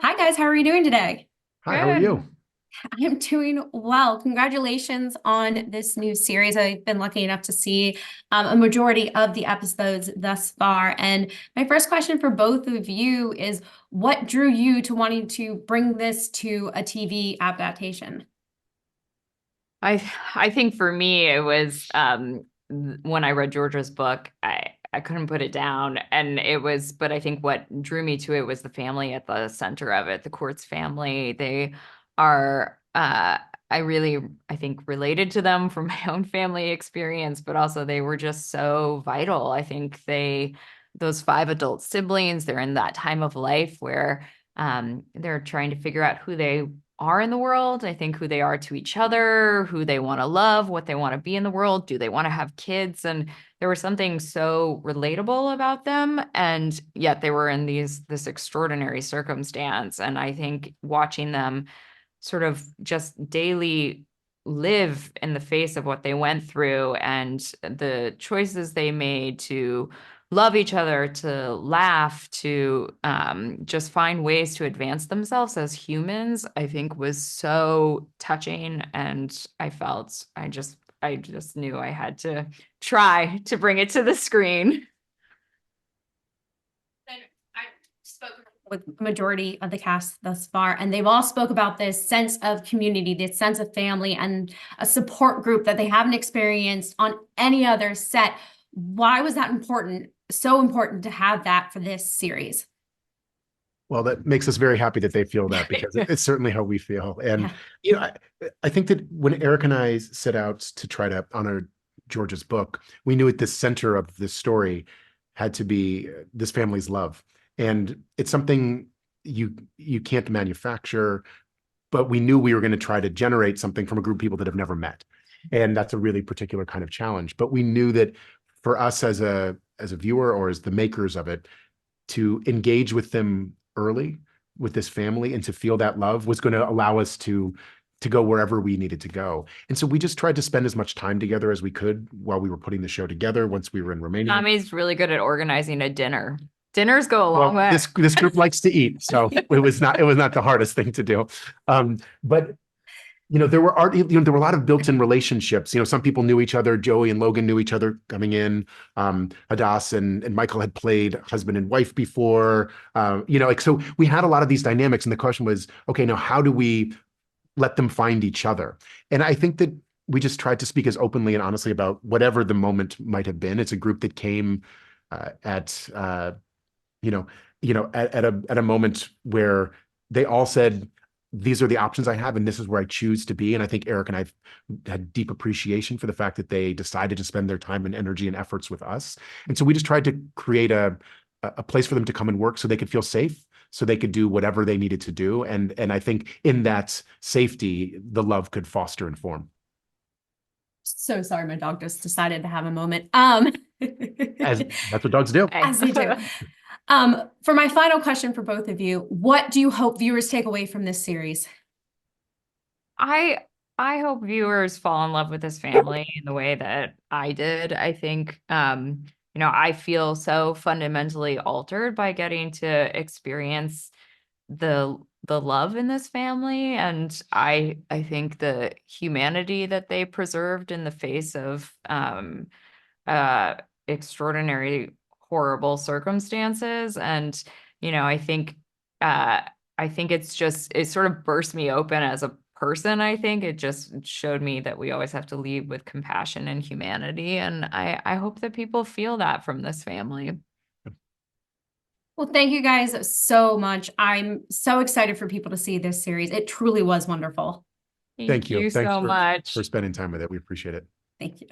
Hi guys, how are you doing today? Hi, how are Good. you? I am doing well. Congratulations on this new series. I've been lucky enough to see a majority of the episodes thus far. And my first question for both of you is, what drew you to wanting to bring this to a TV adaptation? I I think for me it was when I read Georgia's book, I couldn't put it down, and it was, but I think what drew me to it was the family at the center of it, the Quartz family. They are I really, I think, related to them from my own family experience, but also they were just so vital. I think those five adult siblings, they're in that time of life where they're trying to figure out who they are in the world. I think who they are to each other, who they want to love, what they want to be in the world. Do they want to have kids? And there was something so relatable about them. And yet they were in this extraordinary circumstance. And I think watching them sort of just daily live in the face of what they went through and the choices they made to love each other, to laugh, to just find ways to advance themselves as humans, I think was so touching. And I just knew I had to try to bring it to the screen. And I've spoken with majority of the cast thus far, and they've all spoke about this sense of community, this sense of family, and a support group that they haven't experienced on any other set. Why was that important? So important to have that for this series. Well, that makes us very happy that they feel that because it's certainly how we feel. And, Yeah. you know, I think that when Eric and I set out to try to honor George's book, we knew at the center of this story had to be this family's love. And it's something you can't manufacture, but we knew we were going to try to generate something from a group of people that have never met. And that's a really particular kind of challenge. But we knew that for us as a viewer or as the makers of it, to engage with them early with this family and to feel that love was going to allow us to go wherever we needed to go. And so we just tried to spend as much time together as we could while we were putting the show together once we were in Romania. Tommy's really good at organizing a dinner. Dinners go a long Well, way. this group likes to eat, so it was not the hardest thing to do. But there were a lot of built-in relationships. Some people knew each other. Joey and Logan knew each other coming in. Hadass and Michael had played husband and wife before. So we had a lot of these dynamics, and the question was, okay, now how do we let them find each other? And I think that we just tried to speak as openly and honestly about whatever the moment might have been. It's a group that came at you know, at a moment where they all said, these are the options I have, and this is where I choose to be. And I think Eric and I had deep appreciation for the fact that they decided to spend their time and energy and efforts with us. And so we just tried to create a place for them to come and work so they could feel safe, so they could do whatever they needed to do. And I think in that safety, the love could foster and form. So sorry, my dog just decided to have a moment. As that's what dogs do. Hey. As they do. For my final question for both of you, what do you hope viewers take away from this series? I I hope viewers fall in love with this family in the way that I did. I think I feel so fundamentally altered by getting to experience the love in this family, and I think the humanity that they preserved in the face of uh extraordinary horrible circumstances. And I think uh it sort of burst me open as a person. I think it just showed me that we always have to lead with compassion and humanity, and I hope that people feel that from this family. Well, thank you guys so much. I'm so excited for people to see this series. It truly was wonderful. Thank Thank you. you Thanks so for much. spending time with it. We appreciate it. Thank you.